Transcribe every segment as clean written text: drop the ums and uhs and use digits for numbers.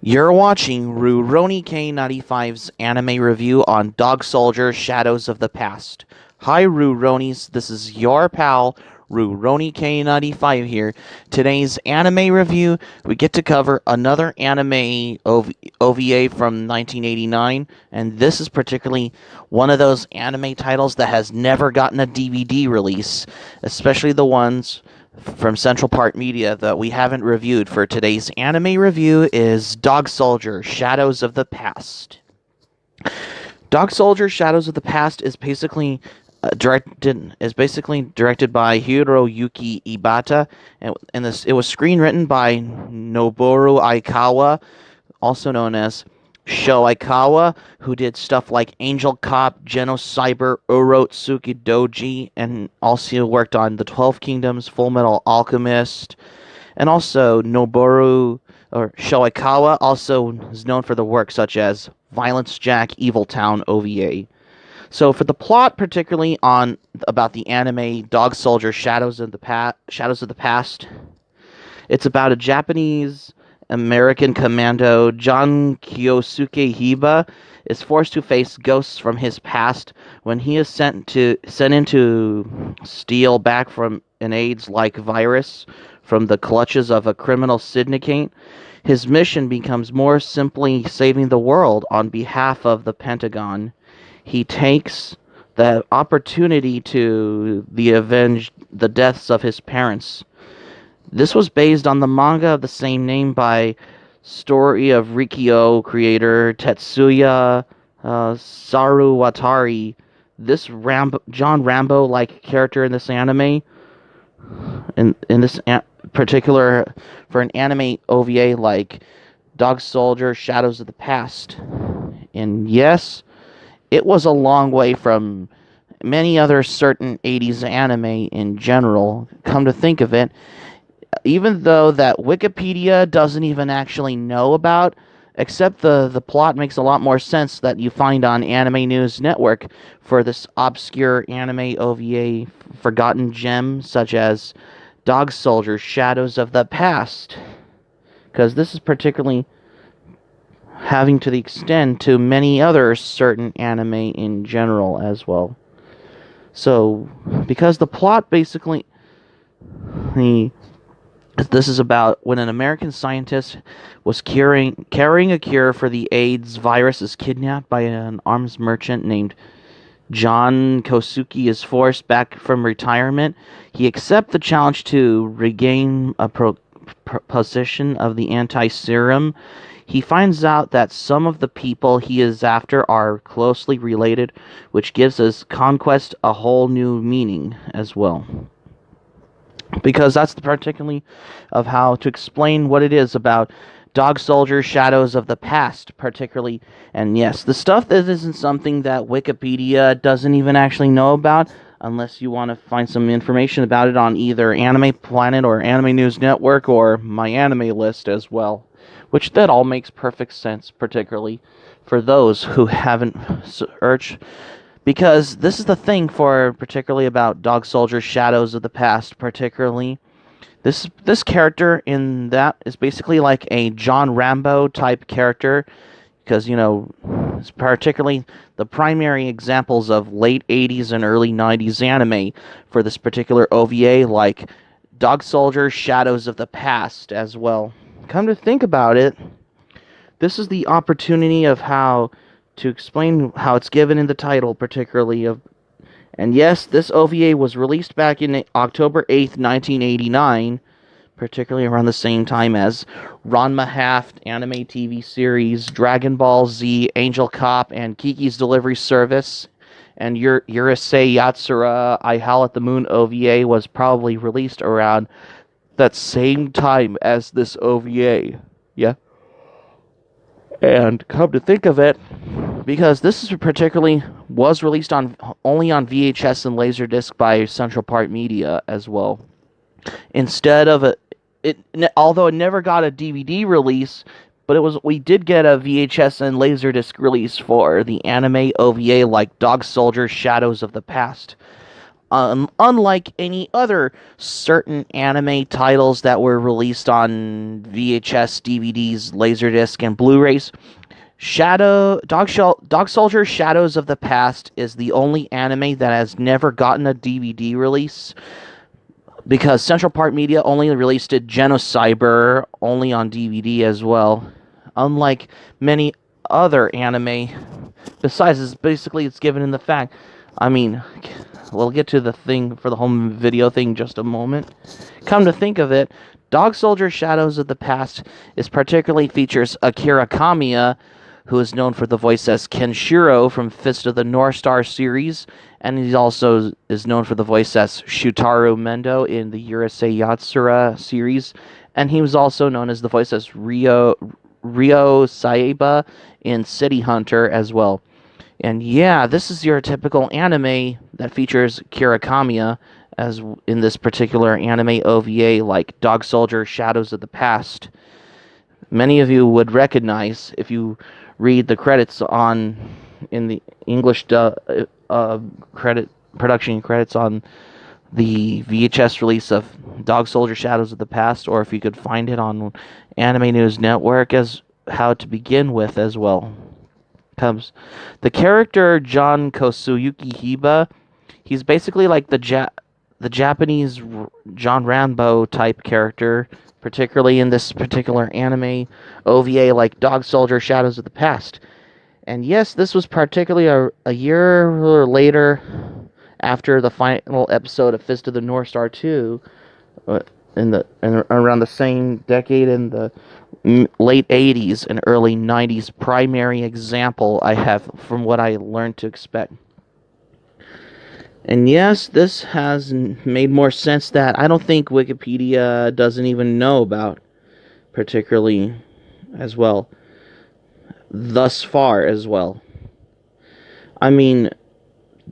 You're watching Rurouni K95's anime review on Dog Soldier Shadows of the Past. Hi Ruronis, this is your pal Rurouni K95 here. Today's anime review, we get to cover another anime OVA from 1989, and this is particularly one of those anime titles that has never gotten a DVD release, especially the ones from Central Park Media that we haven't reviewed. For today's anime review is Dog Soldier Shadows of the Past. Dog Soldier Shadows of the Past is basically directed by Hiroyuki Ibata, and it was screenwritten by Noboru Aikawa, also known as Sho Aikawa, who did stuff like Angel Cop, Genocyber, Urotsuki Doji, and also worked on The 12 Kingdoms, Full Metal Alchemist, and also Sho Aikawa also is known for the work such as Violence Jack, Evil Town OVA. So for the plot, particularly about the anime Dog Soldier Shadows of the Past, it's about a Japanese American commando, John Kyosuke Hiba, is forced to face ghosts from his past when he is sent in to steal back from an AIDS-like virus from the clutches of a criminal syndicate. His mission becomes more simply saving the world on behalf of the Pentagon. He takes the opportunity to avenge the deaths of his parents. This was based on the manga of the same name by Story of Rikyo creator Tetsuya Saruwatari. This John Rambo-like character in this anime, in this particular, for an anime OVA like Dog Soldier Shadows of the Past. And yes, it was a long way from many other certain 80s anime in general, come to think of it, even though that Wikipedia doesn't even actually know about, except the plot makes a lot more sense that you find on Anime News Network for this obscure anime OVA forgotten gem such as Dog Soldier Shadows of the Past, because this is particularly having to the extent to many other certain anime in general as well. So, because the plot basically, this is about when an American scientist was carrying a cure for the AIDS virus is kidnapped by an arms merchant named John. Kosuyuki is forced back from retirement. He accepts the challenge to regain a position of the anti-serum. He finds out that some of the people he is after are closely related, which gives his conquest a whole new meaning as well. Because that's particularly of how to explain what it is about Dog Soldier Shadows of the Past, particularly. And yes, the stuff that isn't something that Wikipedia doesn't even actually know about, unless you want to find some information about it on either Anime Planet or Anime News Network or My Anime List as well. Which that all makes perfect sense, particularly for those who haven't searched. Because this is the thing particularly about Dog Soldier Shadows of the Past, particularly. This character in that is basically like a John Rambo type character, because, it's particularly the primary examples of late 80s and early 90s anime for this particular OVA, like Dog Soldier Shadows of the Past as well. Come to think about it, this is the opportunity of how to explain how it's given in the title, particularly of. And yes, this OVA was released back in October 8th, 1989, particularly around the same time as Ranma Haft anime TV series, Dragon Ball Z, Angel Cop, and Kiki's Delivery Service, and Urusei Yatsura I Howl at the Moon OVA was probably released around that same time as this OVA. Yeah. And come to think of it, because this is was released only on VHS and LaserDisc by Central Park Media as well. Instead of although it never got a DVD release, but we did get a VHS and LaserDisc release for the anime OVA like Dog Soldier Shadows of the Past. unlike any other certain anime titles that were released on VHS, DVDs, Laserdisc, and Blu-rays, Dog Soldier Shadows of the Past is the only anime that has never gotten a DVD release because Central Park Media only released it Genocyber only on DVD as well. Unlike many other anime, besides it's given in the fact. I mean, we'll get to the thing for the home video thing in just a moment. Come to think of it, Dog Soldier Shadows of the Past is particularly features Akira Kamiya, who is known for the voice as Kenshiro from Fist of the North Star series, and he also is known for the voice as Shutaru Mendo in the Urusei Yatsura series, and he was also known as the voice as Ryo Saiba in City Hunter as well. And yeah, this is your typical anime that features Kira Kamiya, as in this particular anime OVA, like Dog Soldier Shadows of the Past. Many of you would recognize if you read the credits in the English production credits on the VHS release of Dog Soldier Shadows of the Past, or if you could find it on Anime News Network as how to begin with as well. Comes the character John Kosuyuki Hiba. He's basically like the Japanese John Rambo type character, particularly in this particular anime OVA like Dog Soldier Shadows of the Past. And yes, this was particularly a year or later after the final episode of Fist of the North Star 2, around the same decade in the late 80s and early 90s primary example I have from what I learned to expect. And yes, this has made more sense that I don't think Wikipedia doesn't even know about particularly as well. Thus far as well. I mean,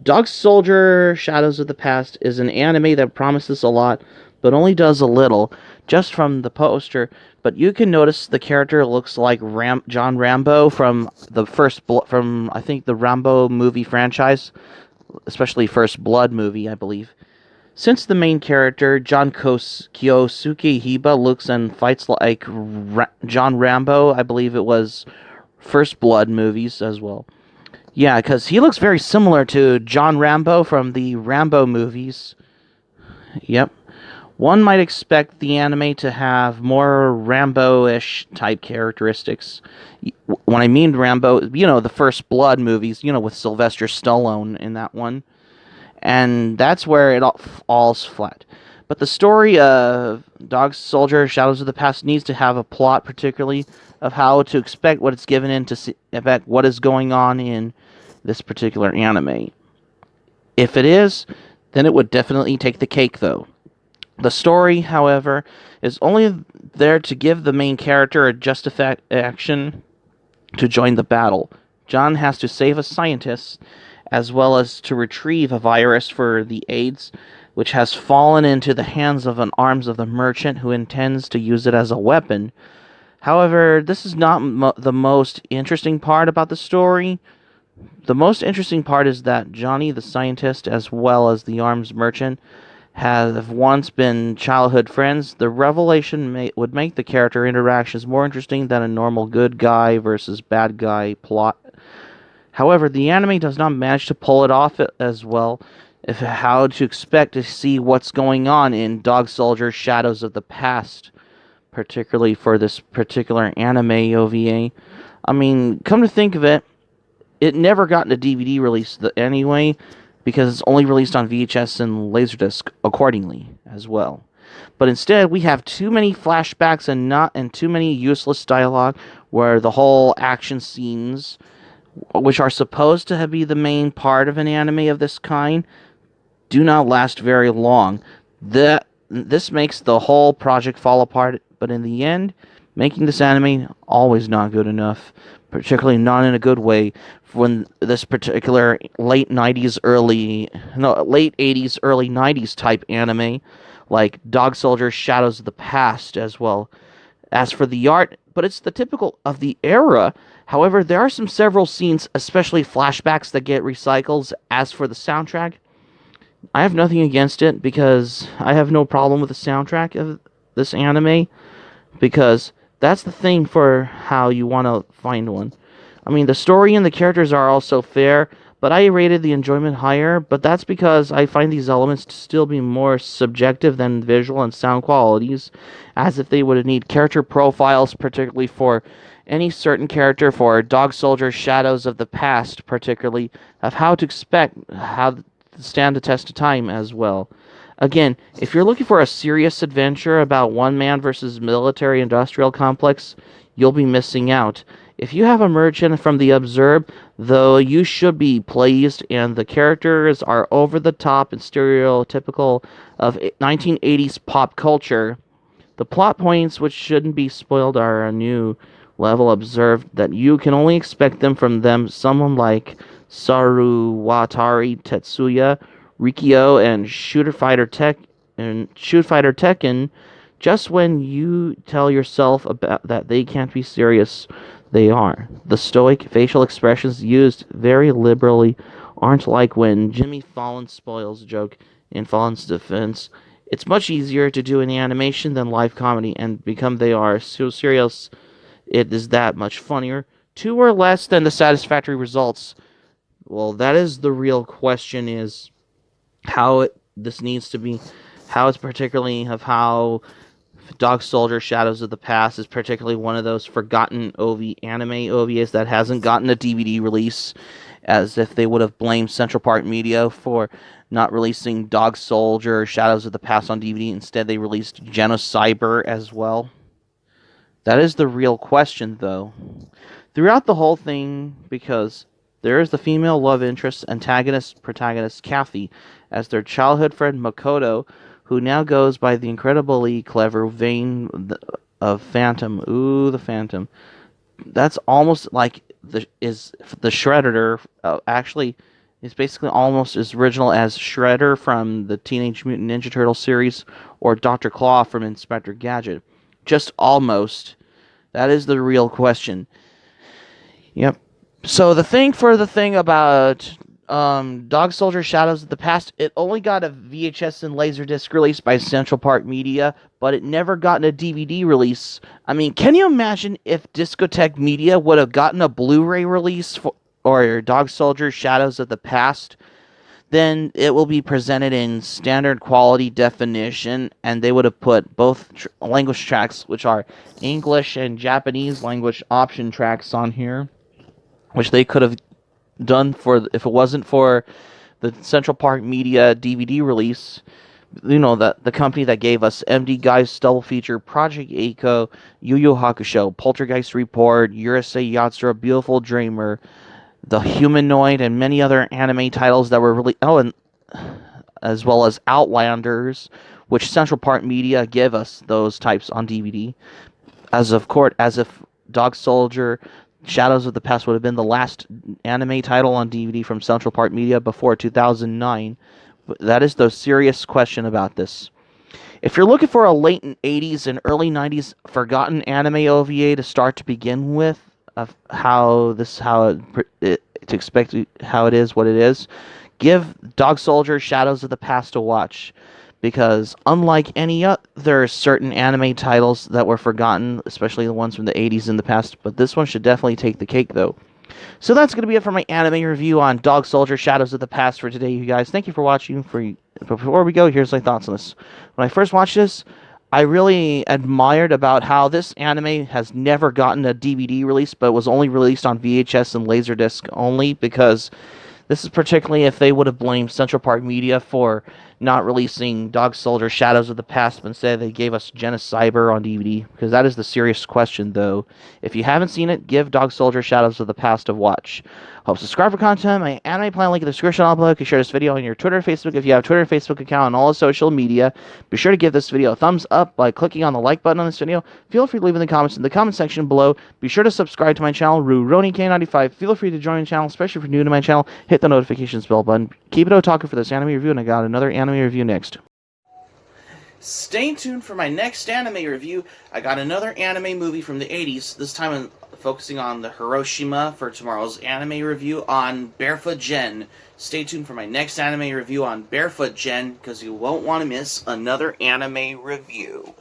Dog Soldier Shadows of the Past is an anime that promises a lot, but only does a little, just from the poster. But you can notice the character looks like John Rambo from I think the Rambo movie franchise, especially First Blood movie, I believe. Since the main character, John Kyosuke Hiba, looks and fights like John Rambo, I believe it was First Blood movies as well. Yeah, because he looks very similar to John Rambo from the Rambo movies. Yep. One might expect the anime to have more Rambo-ish type characteristics. When I mean Rambo, the First Blood movies, with Sylvester Stallone in that one. And that's where it all falls flat. But the story of Dog Soldier Shadows of the Past needs to have a plot, particularly of how to expect what it's given in to affect what is going on in this particular anime. If it is, then it would definitely take the cake, though. The story, however, is only there to give the main character a just action to join the battle. John has to save a scientist, as well as to retrieve a virus for the AIDS, which has fallen into the hands of an arms of the merchant who intends to use it as a weapon. However, this is not the most interesting part about the story. The most interesting part is that Johnny the scientist, as well as the arms merchant, have once been childhood friends. The revelation would make the character interactions more interesting than a normal good guy versus bad guy plot. However, the anime does not manage to pull it off as well. How to expect to see what's going on in Dog Soldier Shadows of the Past, particularly for this particular anime OVA. I mean, come to think of it, it never got a DVD release anyway, because it's only released on VHS and LaserDisc accordingly as well. But instead, we have too many flashbacks and too many useless dialogue, where the whole action scenes, which are supposed to be the main part of an anime of this kind, do not last very long. This makes the whole project fall apart, but in the end, making this anime always not good enough, particularly not in a good way, when this particular late 80s, early 90s type anime, like Dog Soldier Shadows of the Past as well. As for the art, but it's the typical of the era. However, there are several scenes, especially flashbacks, that get recycled. As for the soundtrack, I have nothing against it because I have no problem with the soundtrack of this anime because that's the thing for how you want to find one. I mean, the story and the characters are also fair, but I rated the enjoyment higher, but that's because I find these elements to still be more subjective than visual and sound qualities, as if they would need character profiles, particularly for any certain character, for Dog Soldier Shadows of the Past, particularly, of how to expect how to stand the test of time as well. Again, if you're looking for a serious adventure about one man versus military industrial complex, you'll be missing out. If you have a merchant from the Observe, though, you should be pleased, and the characters are over the top and stereotypical of 1980s pop culture. The plot points, which shouldn't be spoiled, are a new level observed that you can only expect them from someone like Saruwatari Tetsuya, Rikio, and Shoot Fighter Tekken. Just when you tell yourself about that they can't be serious, they are. The stoic facial expressions used very liberally aren't like when Jimmy Fallon spoils a joke in Fallon's defense. It's much easier to do in animation than live comedy, and because they are so serious, it is that much funnier. Two or less than the satisfactory results. Well, that is the real question: is this needs to be, how it's particularly of how Dog Soldier Shadows of the Past is particularly one of those forgotten anime OVAs that hasn't gotten a DVD release, as if they would have blamed Central Park Media for not releasing Dog Soldier Shadows of the Past on DVD. Instead, they released Genocyber as well. That is the real question, though. Throughout the whole thing, because there is the female love interest, antagonist, protagonist Kathy, as their childhood friend Makoto, who now goes by the incredibly clever vein of Phantom. Ooh, the Phantom. That's almost like the Shredder. Actually, is basically almost as original as Shredder from the Teenage Mutant Ninja Turtle series or Dr. Claw from Inspector Gadget. Just almost. That is the real question. Yep. So the thing about Dog Soldier Shadows of the Past, it only got a VHS and LaserDisc release by Central Park Media, but it never gotten a DVD release. I mean, can you imagine if Discotheque Media would have gotten a Blu-ray release or Dog Soldier Shadows of the Past? Then it will be presented in standard quality definition, and they would have put both language tracks, which are English and Japanese language option tracks, on here, which they could have done for if it wasn't for the Central Park Media DVD release. You know, the company that gave us MD Geist double feature, Project Eiko, Yu Yu Hakusho, Poltergeist Report, Urusei Yatsura, Beautiful Dreamer, The Humanoid, and many other anime titles that were really and as well as Outlanders, which Central Park Media gave us those types on DVD. As if Dog Soldier Shadows of the Past would have been the last anime title on DVD from Central Park Media before 2009. That is the serious question about this. If you're looking for a late 80s and early 90s forgotten anime OVA to start to begin with, of how it to expect how it is what it is, give Dog Soldier Shadows of the Past a watch, because unlike any other certain anime titles that were forgotten, especially the ones from the 80s in the past, but this one should definitely take the cake, though. So that's going to be it for my anime review on Dog Soldier Shadows of the Past for today, you guys. Thank you for watching. Before we go, here's my thoughts on this. When I first watched this, I really admired about how this anime has never gotten a DVD release, but was only released on VHS and LaserDisc only, because this is particularly if they would have blamed Central Park Media for not releasing Dog Soldier Shadows of the Past, but instead they gave us Genocyber on DVD, because that is the serious question, though. If you haven't seen it, give Dog Soldier Shadows of the Past a watch. Hope subscribe for content. My anime plan link in the description down below. You can share this video on your Twitter and Facebook if you have a Twitter and Facebook account, and all the social media. Be sure to give this video a thumbs up by clicking on the like button on this video. Feel free to leave in the comments in the comment section below. Be sure to subscribe to my channel, RuRoniK95. Feel free to join the channel, especially if you're new to my channel. Hit the notifications bell button. Keep it otaku for this anime review, and I got another anime review next. Stay tuned for my next anime review. I got another anime movie from the 80s. This time I'm focusing on the Hiroshima for tomorrow's anime review on Barefoot Gen. Stay tuned for my next anime review on Barefoot Gen, because you won't want to miss another anime review.